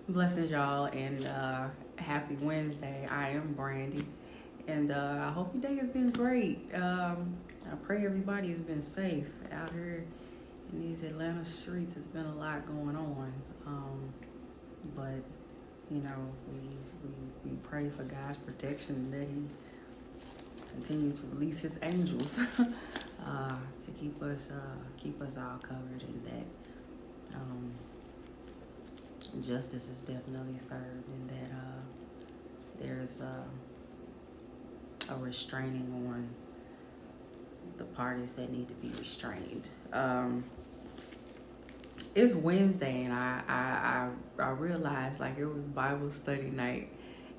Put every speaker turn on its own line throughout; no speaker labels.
Blessings, y'all, and happy Wednesday. I am Brandy, and I hope your day has been great. I pray everybody has been safe out here in these Atlanta streets. It's been a lot going on, but we pray for God's protection, that He continue to release His angels to keep us all covered, and that. Justice is definitely served, and that there's a restraining on the parties that need to be restrained. It's Wednesday, and I realized like it was Bible study night,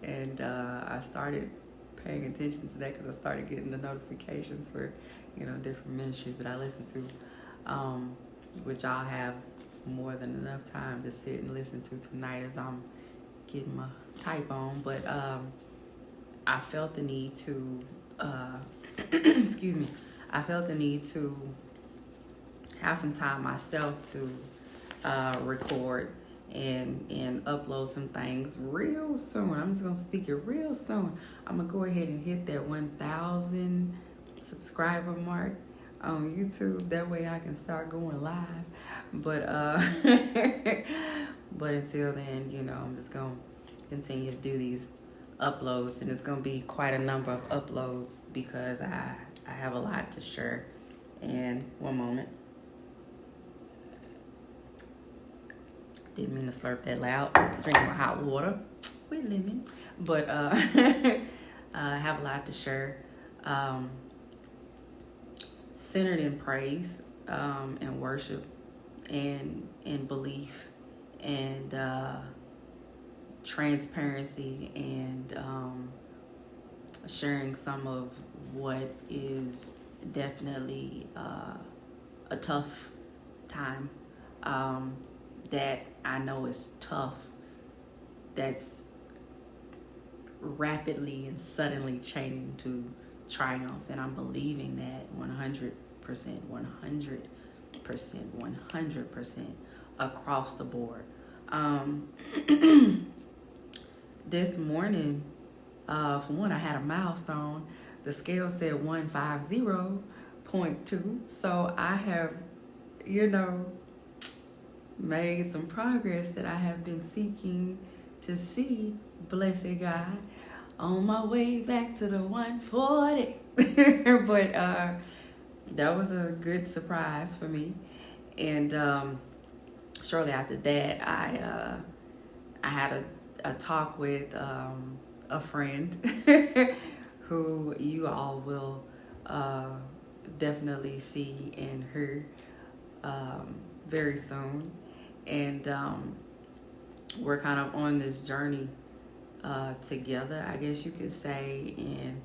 and I started paying attention to that because I started getting the notifications for different ministries that I listen to, which I'll have more than enough time to sit and listen to tonight as I'm getting my type on. But I felt the need to excuse me, I felt the need to have some time myself to record and upload some things real soon. I'm just gonna speak it real soon. I'm gonna go ahead and hit that 1,000 subscriber mark on YouTube. That way I can start going live. But but until then, I'm just gonna continue to do these uploads, and it's gonna be quite a number of uploads because I have a lot to share. And one moment. Didn't mean to slurp that loud. Drinking my hot water with lemon. But I have a lot to share. Centered in praise and worship and belief and transparency and sharing some of what is definitely a tough time that I know is tough, that's rapidly and suddenly changing to triumph, and I'm believing that 100%, 100% across the board. This morning, for one, I had a milestone. The scale said 150.2, so I have, made some progress that I have been seeking to see. Blessed God, on my way back to the 140. But that was a good surprise for me. And shortly after that, I had a talk with a friend who you all will definitely see and hear very soon. And we're kind of on this journey together, I guess you could say. And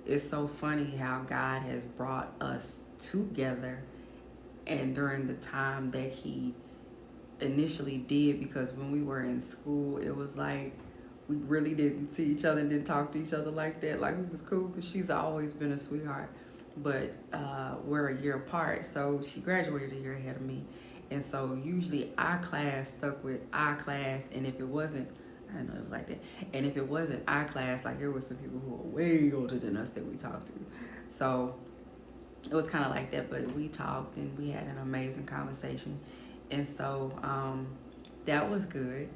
it's so funny how God has brought us together, and during the time that He initially did, because when we were in school, it was like we really didn't see each other and didn't talk to each other like that. Like, it was cool because she's always been a sweetheart, but we're a year apart, so she graduated a year ahead of me. And so usually our class stuck with our class, and if it wasn't, I didn't know it was like that. And if it wasn't our class, like, there were some people who were way older than us that we talked to. So it was kind of like that, but we talked and we had an amazing conversation. And so that was good.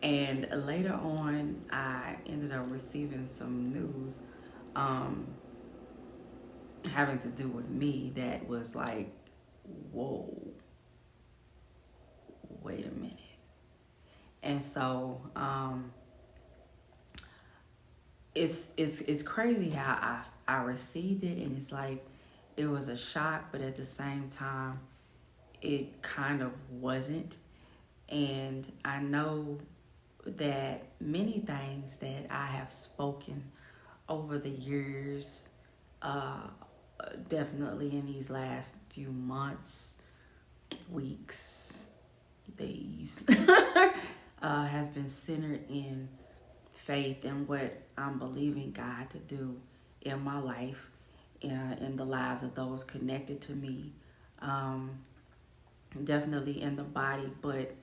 And later on, I ended up receiving some news having to do with me that was like, whoa, wait a minute. And so it's crazy how I received it, and it's like it was a shock, but at the same time it kind of wasn't. And I know that many things that I have spoken over the years, definitely in these last few months, weeks, days, has been centered in faith and what I'm believing God to do in my life, in the lives of those connected to me, definitely in the body, but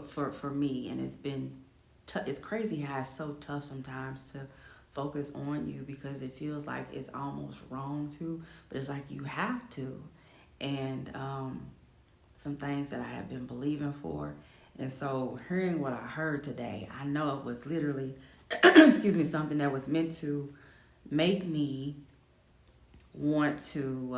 for me, and it's been it's crazy how it's so tough sometimes to focus on you because it feels like it's almost wrong to, but it's like you have to. And some things that I have been believing for. And so hearing what I heard today, I know it was literally, excuse me, something that was meant to make me want to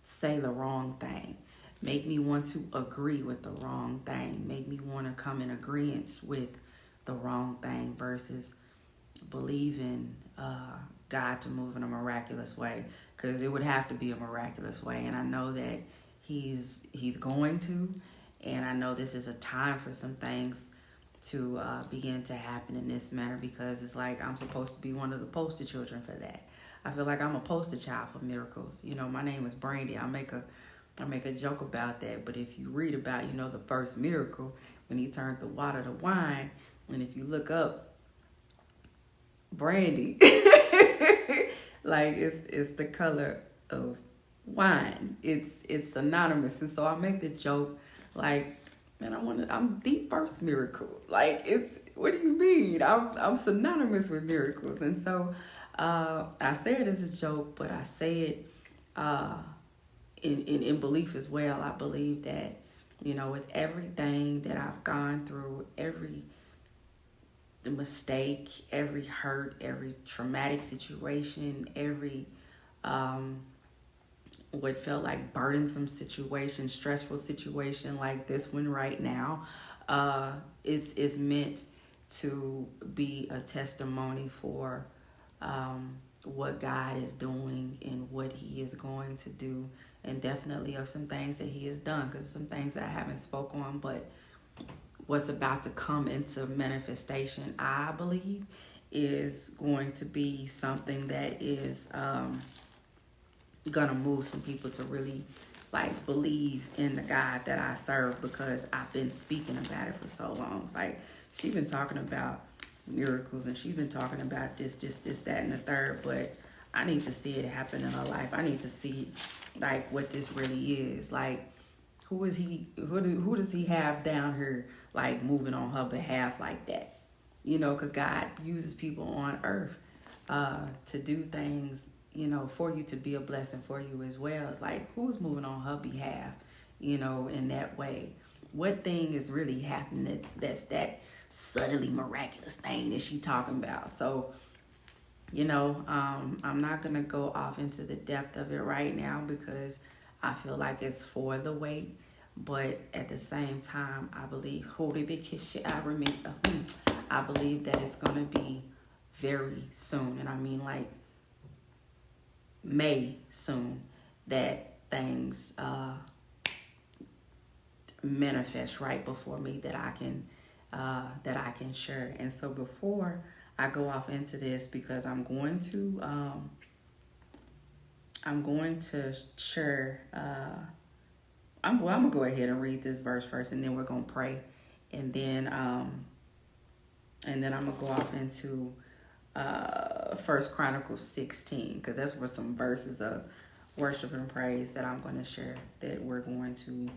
say the wrong thing, make me want to agree with the wrong thing, make me want to come in agreement with the wrong thing versus believing God to move in a miraculous way, because it would have to be a miraculous way. And I know that he's going to, and I know this is a time for some things to begin to happen in this manner, because it's like I'm supposed to be one of the poster children for that. I feel like I'm a poster child for miracles. You know, my name is Brandy. I make a joke about that, but if you read about, you know, the first miracle when he turned the water to wine, and if you look up Brandy, like it's the color of wine. It's synonymous, and so I make the joke like, man, I'm the first miracle. Like, it's, what do you mean? I'm synonymous with miracles, and so I say it as a joke, but I say it in belief as well. I believe that, you know, with everything that I've gone through, every mistake, every hurt, every traumatic situation, every what felt like burdensome situation, stressful situation like this one right now, is meant to be a testimony for what God is doing and what he is going to do, and definitely of some things that he has done, because some things that I haven't spoke on, but what's about to come into manifestation, I believe, is going to be something that is gonna move some people to really like believe in the God that I serve, because I've been speaking about it for so long. It's like, she's been talking about miracles and she's been talking about this, that, and the third, but I need to see it happen in her life. I need to see like what this really is. Like, who is he? Who does he have down here like moving on her behalf like that? You know, because God uses people on earth to do things, you know, for you, to be a blessing for you as well. It's like, who's moving on her behalf, you know, in that way? What thing is really happening that's that suddenly miraculous thing that she talking about? So, you know, I'm not going to go off into the depth of it right now, because I feel like it's for the wait. But at the same time, I believe, I believe that it's going to be very soon. And I mean like May soon, that things manifest right before me that I can share. And so before I go off into this, because I'm going to share. I'm gonna go ahead and read this verse first, and then we're gonna pray, and then I'm gonna go off into 1 Chronicles 16, because that's where some verses of worship and praise that I'm going to share, that we're going to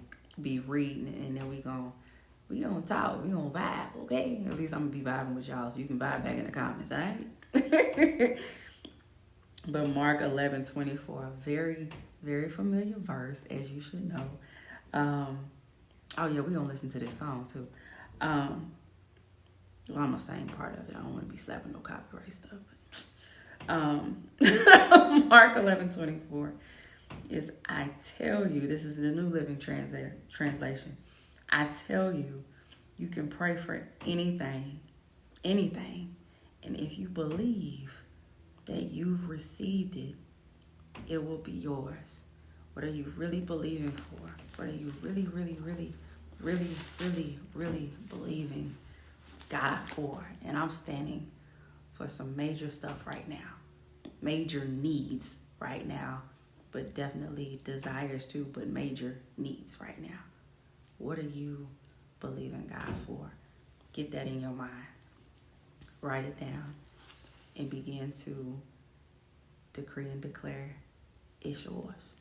be reading, and then we gonna talk, we gonna vibe, okay? At least I'm gonna be vibing with y'all, so you can vibe back in the comments, all right? But Mark 11:24, very, very familiar verse, as you should know. Oh yeah, we gonna listen to this song too. Well, I'm gonna sing part of it. I don't want to be slapping no copyright stuff. Mark 11:24 is, I tell you, this is the New Living Translation. I tell you, you can pray for anything, and if you believe that you've received it, it will be yours. What are you really believing for? What are you really, really, really, really, really, really believing God for? And I'm standing for some major stuff right now. Major needs right now, but definitely desires too, but major needs right now. What are you believing God for? Get that in your mind. Write it down and begin to decree and declare it's yours.